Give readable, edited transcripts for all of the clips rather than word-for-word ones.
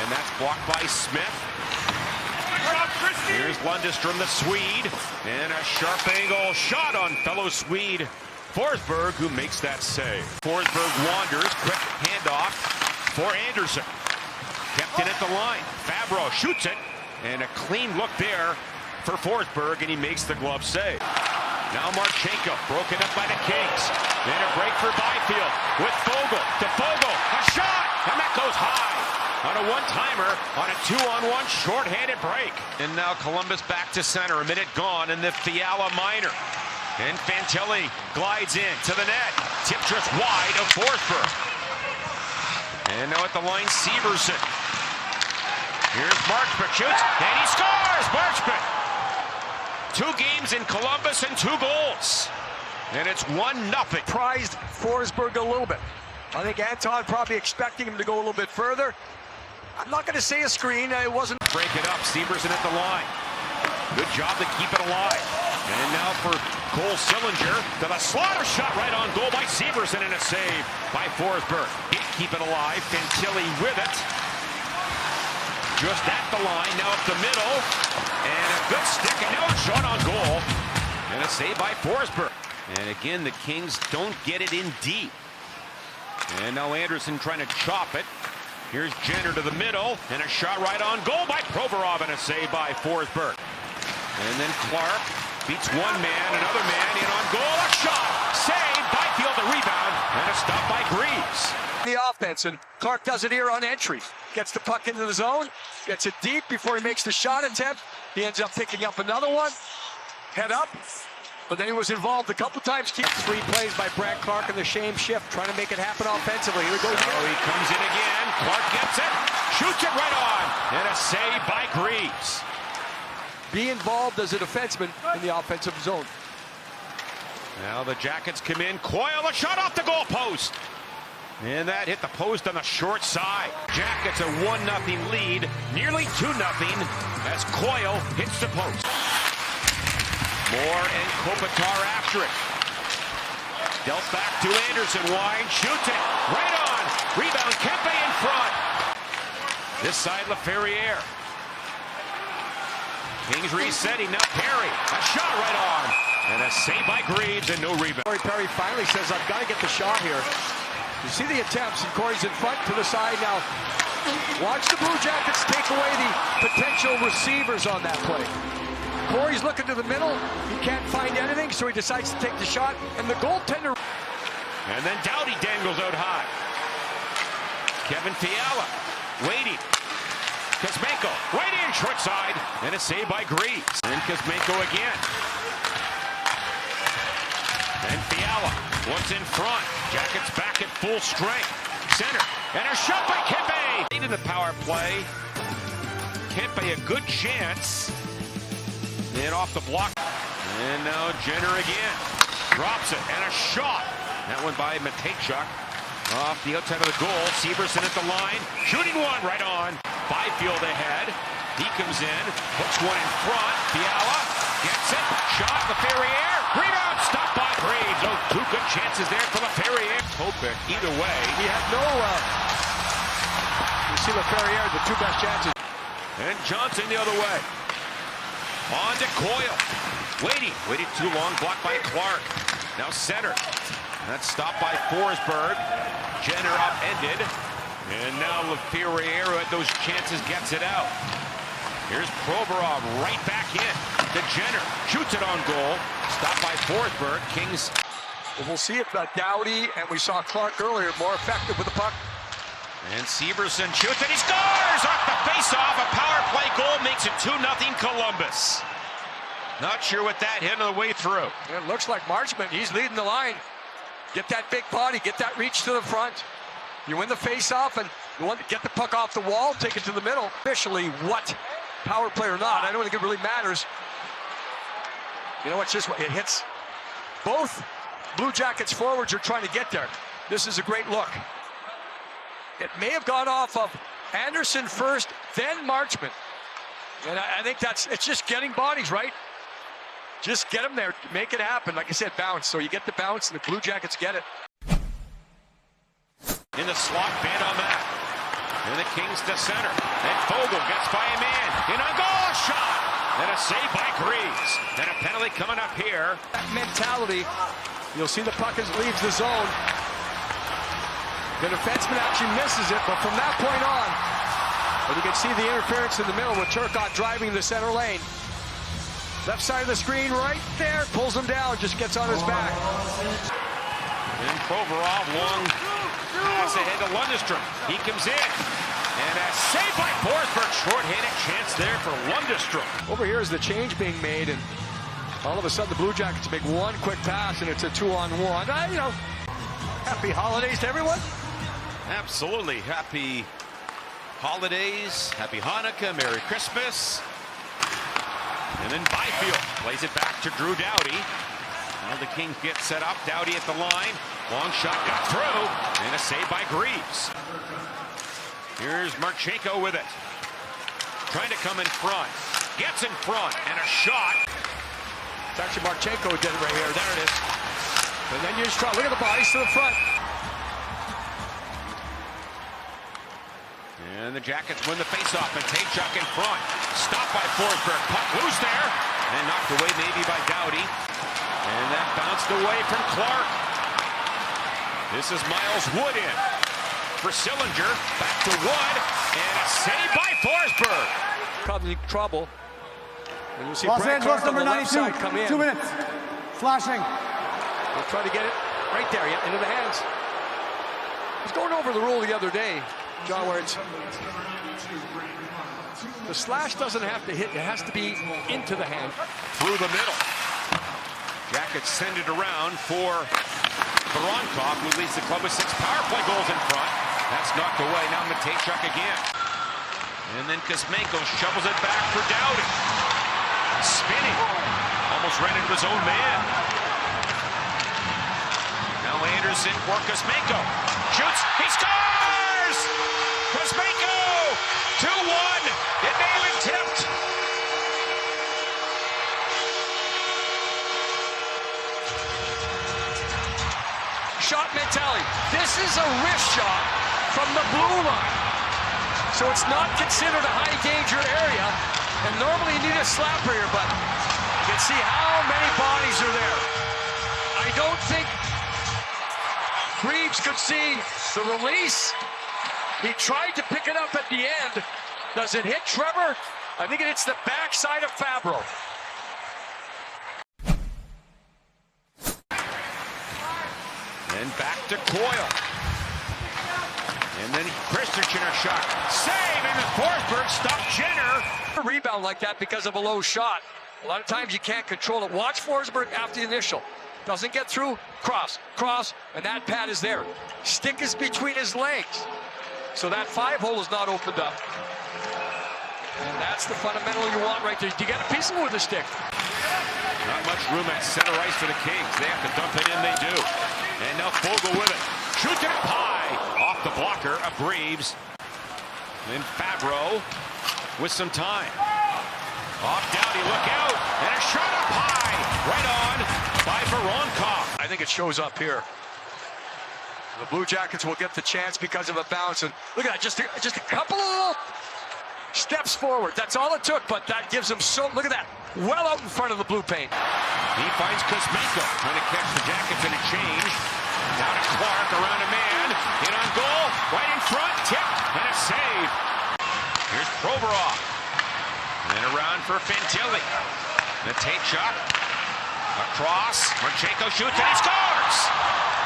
And that's blocked by Smith. Here's Lundestrom, the Swede, and a sharp angle shot on fellow Swede Forsberg, who makes that save. Forsberg wanders, quick handoff for Anderson. Kept it at the line. Fabro shoots it, and a clean look there for Forsberg, and he makes the glove save. Now Marchenko, broken up by the Kings. And a break for Byfield with Fogle. To Fogle, a shot, and that goes high on a one-timer on a 2-on-1 short-handed break. And now Columbus back to center, a minute gone in the Fiala minor. And Fantilli glides in to the net. Tip just wide of Forsberg. And now at the line, Severson. Here's Marchment, shoots, and he scores! Marchment! 2 games in Columbus and 2 goals. And it's 1-0. Prized Forsberg a little bit. I think Anton probably expecting him to go a little bit further. I'm not going to say a screen. It wasn't. Break it up. Severson at the line. Good job to keep it alive. And now for Cole Sillinger to the slaughter shot right on goal by Severson, and a save by Forsberg. Keep it alive. Fantilli with it. Just at the line. Now up the middle. And a good stick. And now a shot on goal. And a save by Forsberg. And again, the Kings don't get it in deep. And now Anderson trying to chop it. Here's Jenner to the middle, and a shot right on goal by Provorov, and a save by Forsberg. And then Clark beats one man, another man in on goal, a shot, saved, Byfield the rebound, and a stop by Greaves. The offense, and Clark does it here on entry. Gets the puck into the zone, gets it deep before he makes the shot attempt. He ends up picking up another one, head up. But then he was involved a couple times. 3 plays by Brad Clark in the shame shift, trying to make it happen offensively. Here we go. Oh, he comes in again. Clark gets it, shoots it right on, and a save by Greaves. Be involved as a defenseman in the offensive zone. Now the Jackets come in. Coyle, a shot off the goal post. And that hit the post on the short side. Jackets a 1-0 lead, nearly 2-0 as Coyle hits the post. Moore and Kopitar after it. Dealt back to Anderson, wide, shoots it, right on. Rebound, Kempe in front. This side, LaFerriere. Kings resetting, now Perry. A shot right on. And a save by Greaves and no rebound. Perry finally says, I've got to get the shot here. You see the attempts, and Corey's in front to the side now. Watch the Blue Jackets take away the potential receivers on that play. Corey's looking to the middle. He can't find anything, so he decides to take the shot. And the goaltender. And then Doughty dangles out high. Kevin Fiala waiting. Kuzmenko right in short side. And a save by Greaves. And Kuzmenko again. And Fiala once in front. Jackets back at full strength. Center. And a shot by Kempe. Late in the power play. Kempe a good chance. And off the block. And now Jenner again. Drops it. And a shot. That one by Matejchuk. Off the outside of the goal. Severson at the line. Shooting one right on. Byfield ahead. He comes in. Hooks one in front. Fiala gets it. Shot. LaFerriere. Rebound. Stopped by Greaves. Oh, 2 good chances there for LaFerriere. Topic. Either way. He had no... You see LaFerriere, the 2 best chances. And Johnson the other way. On to Coyle. Waited too long. Blocked by Clark. Now center. That's stopped by Forsberg. Jenner upended. And now LaFerriere, who had those chances, gets it out. Here's Provorov right back in to Jenner. Shoots it on goal. Stopped by Forsberg. Kings. We'll see if Doughty, and we saw Clark earlier, more effective with the puck. And Severson shoots and he scores off the faceoff. A power play goal makes it 2-0 Columbus. Not sure what that hit on the way through. It looks like Marchment, he's leading the line. Get that big body, get that reach to the front. You win the faceoff and you want to get the puck off the wall, take it to the middle. Officially, what? Power play or not, I don't think it really matters. You know, it's just, it hits. Both Blue Jackets forwards are trying to get there. This is a great look. It may have gone off of Anderson first, then Marchment. And I think it's just getting bodies, right? Just get them there, make it happen. Like I said, bounce. So you get the bounce, and the Blue Jackets get it. In the slot, band on that. And the Kings to center. And Fogle gets by a man. In on goal shot. And a save by Greaves. And a penalty coming up here. That mentality, you'll see the puck leaves the zone. The defenseman actually misses it, but from that point on, and you can see the interference in the middle with Turcotte driving the center lane. Left side of the screen right there, pulls him down, just gets on his back. And Provorov, long pass ahead to Lundestrom. He comes in. And a save by Forsberg. Short-handed chance there for Lundestrom. Over here is the change being made, and all of a sudden the Blue Jackets make one quick pass, and it's a 2-on-1. Happy holidays to everyone. Absolutely. Happy holidays. Happy Hanukkah. Merry Christmas. And then Byfield plays it back to Drew Doughty. Now the Kings get set up. Doughty at the line. Long shot got through. And a save by Greaves. Here's Marchenko with it. Trying to come in front. Gets in front. And a shot. It's actually Marchenko who did it right here. There it is. And then you just try. Look at the bodies to the front. And the Jackets win the faceoff, and Taychuk in front. Stopped by Forsberg. Puck loose there. And knocked away maybe by Doughty. And that bounced away from Clark. This is Miles Wood in. For Sillinger. Back to Wood. And a save by Forsberg. Causing trouble. And you see Los-Angeles on the number left 92. side come in. 2 minutes. Flashing. They'll try to get it right there, yeah, into the hands. I was going over the rule the other day, John, where it's the slash doesn't have to hit, it has to be into the hand. Through the middle. Jackets send it around for Voronkov, who leads the club with 6 power play goals in front. That's knocked away. Now Matejchuk again. And then Kuzmenko shovels it back for Doughty. Spinning. Almost ran into his own man. Now Anderson for Kuzmenko. Shoots. He scores! Kuzmenko! 2-1. It may have been tipped. Shot mentality. This is a wrist shot from the blue line. So it's not considered a high danger area. And normally you need a slapper here, but you can see how many bodies are there. I don't think Greaves could see the release. He tried to pick it up at the end. Does it hit Trevor? I think it hits the backside of Fabro. And back to Coyle. And then Christensen a shot. Save, and Forsberg stopped Jenner. A rebound like that because of a low shot. A lot of times you can't control it. Watch Forsberg after the initial. Doesn't get through. Cross, and that pad is there. Stick is between his legs. So that 5-hole is not opened up. And that's the fundamental you want right there. You got a piece of it with a stick. Not much room at center ice for the Kings. They have to dump it in, they do. And now Fogle with it. Shoots it up high. Off the blocker of Greaves. Then Fabro with some time. Off Doughty, look out. And a shot up high. Right on by Voronkov. I think it shows up here. The Blue Jackets will get the chance because of a bounce. And look at that, just a couple of little steps forward. That's all it took, but that gives them so, look at that, well out in front of the blue paint. He finds Kuzmenko, trying to catch the Jackets in a change. Down to Clark, around a man, in on goal, right in front, tipped, and a save. Here's Provorov. And around for Fantilli. The tape shot. Across, Marchenko shoots and he scores!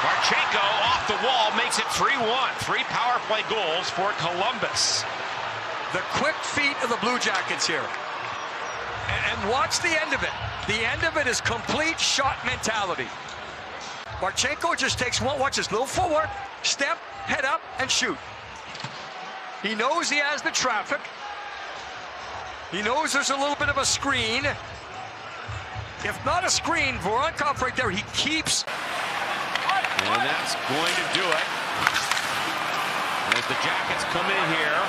Marchenko off the wall makes it 3-1. 3 power play goals for Columbus. The quick feet of the Blue Jackets here. And watch the end of it. The end of it is complete shot mentality. Marchenko just takes one, watch this, little footwork, step, head up, and shoot. He knows he has the traffic. He knows there's a little bit of a screen. If not a screen, Voronkov right there, he keeps. And that's going to do it. As the Jackets come in here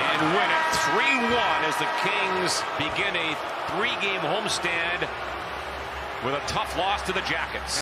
and win it 3-1 as the Kings begin a 3-game homestand with a tough loss to the Jackets.